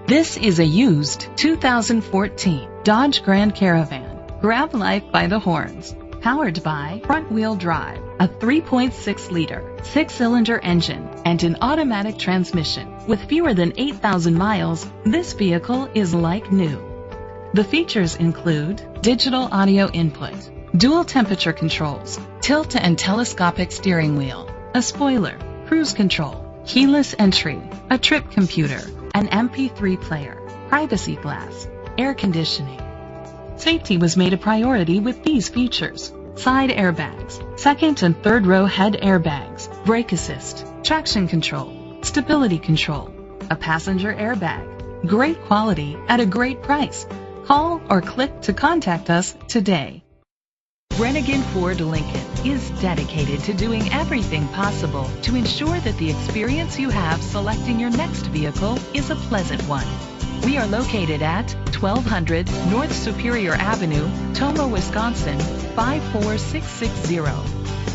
This is a used 2014 Dodge Grand Caravan. Grab life by the horns. Powered by front-wheel drive, a 3.6-liter, 6-cylinder engine, and an automatic transmission. With fewer than 8,000 miles, this vehicle is like new. The features include digital audio input, dual temperature controls, tilt and telescopic steering wheel, a spoiler, cruise control, keyless entry, a trip computer, an MP3 player, privacy glass, air conditioning. Safety was made a priority with these features: side airbags, second and third row head airbags, brake assist, traction control, stability control, a passenger airbag. Great quality at a great price. Call or click to contact us today. Brennigan Ford Lincoln is dedicated to doing everything possible to ensure that the experience you have selecting your next vehicle is a pleasant one. We are located at 1200 North Superior Avenue, Tomah, Wisconsin 54660.